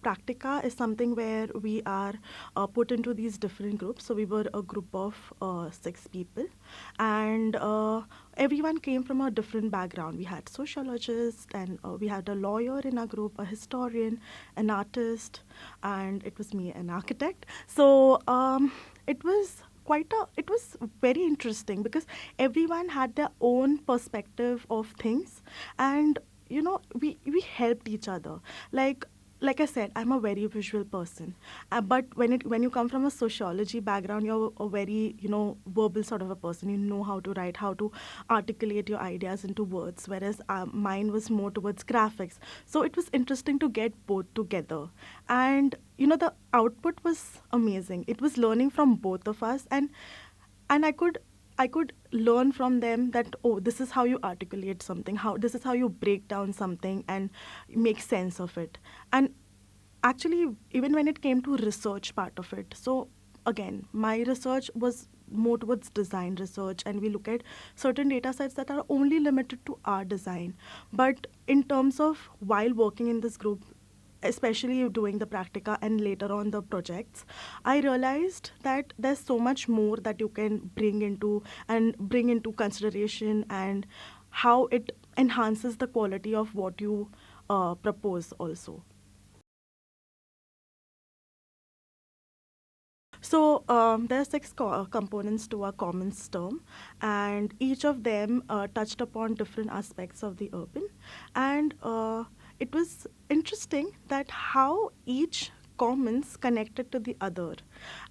practica is something where we are put into these different groups. So we were a group of 6 people, and everyone came from a different background. We had sociologists, and we had a lawyer in our group, a historian, an artist, and it was me, an architect. So it was very interesting because everyone had their own perspective of things, and we helped each other. Like I said, I'm a very visual person, but when you come from a sociology background, you're a very verbal sort of a person. You know how to write, how to articulate your ideas into words, whereas mine was more towards graphics. So it was interesting to get both together, and the output was amazing. It was learning from both of us, and I could learn from them that, oh, this is how you articulate something, how this is how you break down something and make sense of it. And actually, even when it came to research part of it, so again, my research was more towards design research, and we look at certain data sets that are only limited to our design. But in terms of while working in this group, especially doing the practica and later on the projects, I realized that there's so much more that you can bring into consideration, and how it enhances the quality of what you propose also. So there are 6 components to our commons term, and each of them touched upon different aspects of the urban. And it was interesting that how each commons connected to the other.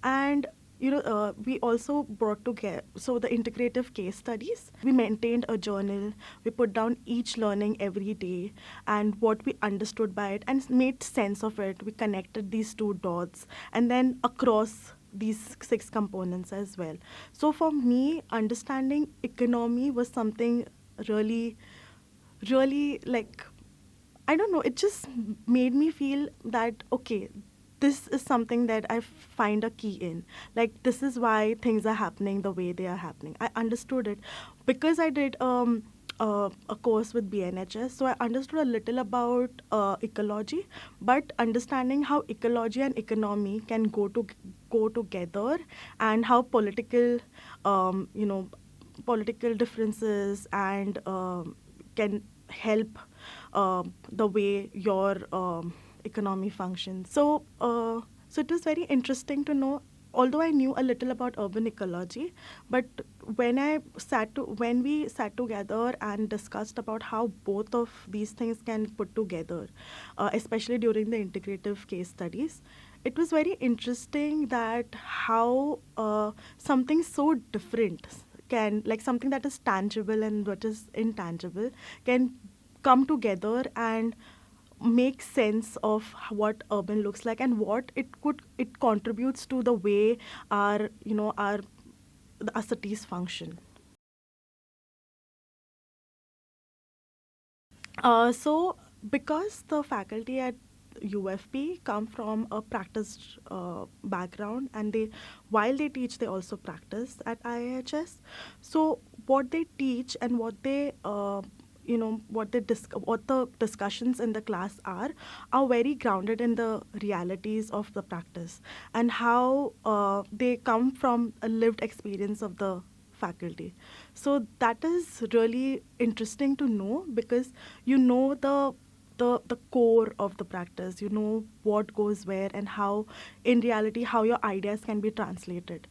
And we also brought together so the integrative case studies. We maintained a journal. We put down each learning every day and what we understood by it and made sense of it. We connected these two dots and then across these 6 components as well. So for me, understanding economy was something really, really, like, I don't know, it just made me feel that, okay, this is something that I find a key in. Like, this is why things are happening the way they are happening. I understood it because I did a course with BNHS, so I understood a little about ecology, but understanding how ecology and economy can go together, and how um, you know, political differences and can help the way your economy functions. So it was very interesting to know. Although I knew a little about urban ecology, but when we sat together and discussed about how both of these things can put together, especially during the integrative case studies, it was very interesting that how something so different can, like something that is tangible and what is intangible, can come together and make sense of what urban looks like and what it contributes to the way our cities function. So because the faculty at UFP come from a practice background, and they while they teach, they also practice at IIHS. So what they teach and what the discussions in the class are very grounded in the realities of the practice, and how they come from a lived experience of the faculty. So that is really interesting to know, because you know the core of the practice, you know what goes where, and how in reality how your ideas can be translated.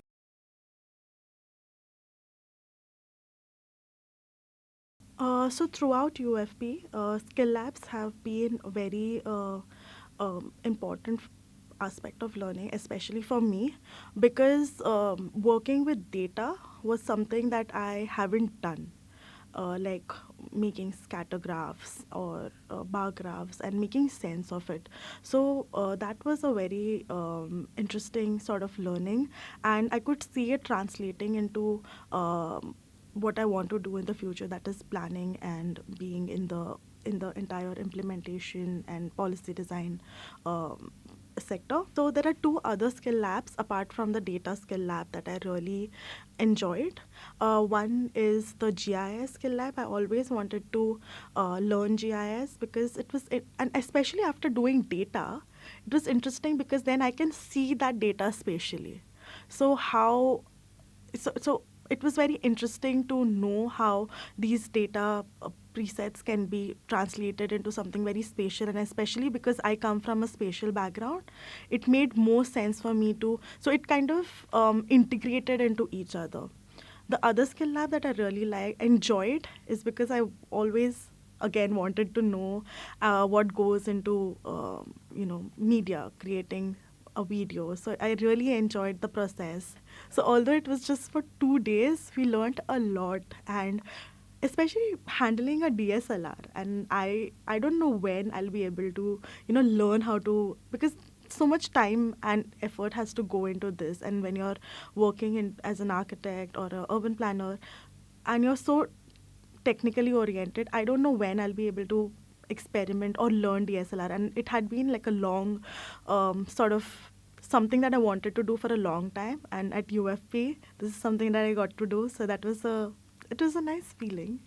So throughout UFP, skill labs have been a very important aspect of learning, especially for me, because working with data was something that I haven't done, like making scatter graphs or bar graphs and making sense of it. So that was a very interesting sort of learning, and I could see it translating into what I want to do in the future, that is planning and being in the entire implementation and policy design sector. So there are 2 other skill labs apart from the data skill lab that I really enjoyed. One is the GIS skill lab. I always wanted to learn GIS because and especially after doing data, it was interesting because then I can see that data spatially. So how so it was very interesting to know how these data presets can be translated into something very spatial, and especially because I come from a spatial background, it made more sense for me to, so it kind of integrated into each other. The other skill lab that I really enjoyed is because I always again wanted to know what goes into media creating a video. So I really enjoyed the process. So although it was just for 2 days, we learned a lot, and especially handling a DSLR. And I don't know when I'll be able to learn how to, because so much time and effort has to go into this. And when you're working in as an architect or an urban planner, and you're so technically oriented, I don't know when I'll be able to experiment or learn DSLR. And it had been like a long sort of something that I wanted to do for a long time. And at UFP, this is something that I got to do. So it was a nice feeling.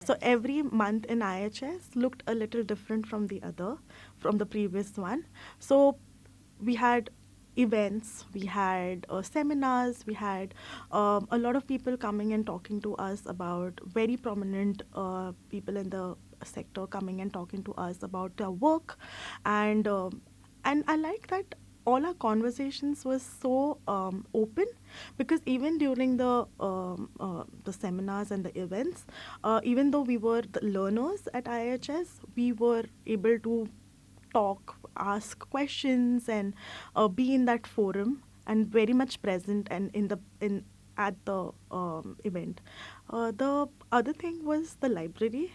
So every month in IHS looked a little different from the previous one. So we had events, we had seminars, we had a lot of people coming and talking to us about very prominent people in the sector coming and talking to us about their work, and I like that all our conversations was so open, because even during the seminars and the events, even though we were the learners at IHS, we were able to talk, ask questions, and be in that forum and very much present and in at the event. The other thing was the library.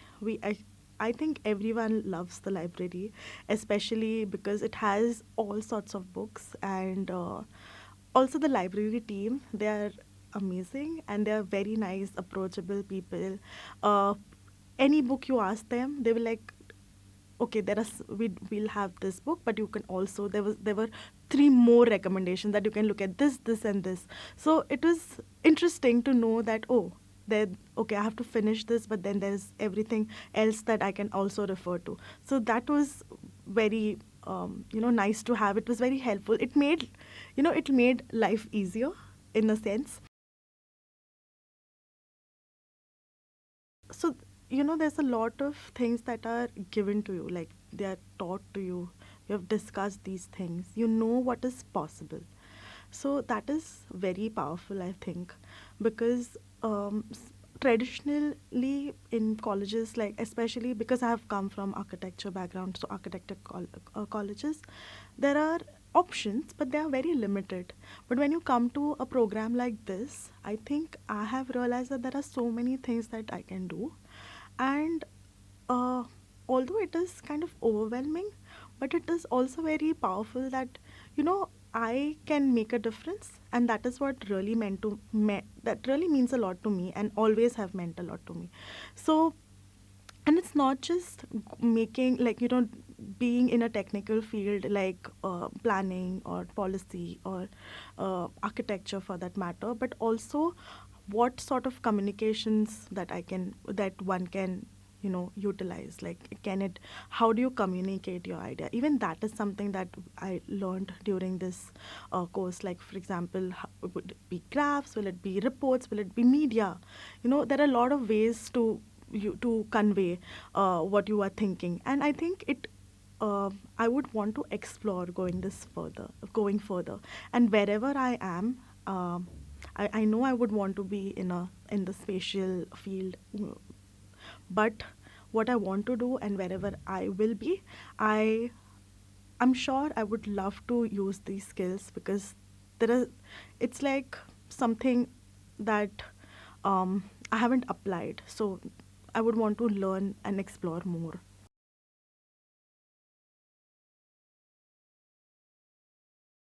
I think everyone loves the library, especially because it has all sorts of books, and also the library team. They are amazing, and they are very nice, approachable people. Uh, any book you ask them, they will like, okay, we'll have this book, but you can also, there were three more recommendations that you can look at, this and this. So it was interesting to know that, oh, there, okay, I have to finish this, but then there's everything else that I can also refer to. So that was very nice to have. It was very helpful. It made life easier in a sense. So there's a lot of things that are given to you, like they are taught to you. You have discussed these things, you know what is possible. So that is very powerful, I think, because traditionally in colleges, like especially because I have come from architecture background, so colleges, there are options, but they are very limited. But when you come to a program like this, I think I have realized that there are so many things that I can do. And uh, although it is kind of overwhelming, but it is also very powerful that I can make a difference, and that is what really that really means a lot to me, and always have meant a lot to me. So, and it's not just making, like being in a technical field like planning or policy or architecture for that matter, but also what sort of communications that one can utilize, like can it how do you communicate your idea. Even that is something that I learned during this course. Like for example, would it be graphs, will it be reports, will it be media? There are a lot of ways to convey what you are thinking, and I think I would want to explore going further, and wherever I am. I know I would want to be in the spatial field, but what I want to do and wherever I will be, I I'm sure I would love to use these skills, because there are it's like something that I haven't applied. So I would want to learn and explore more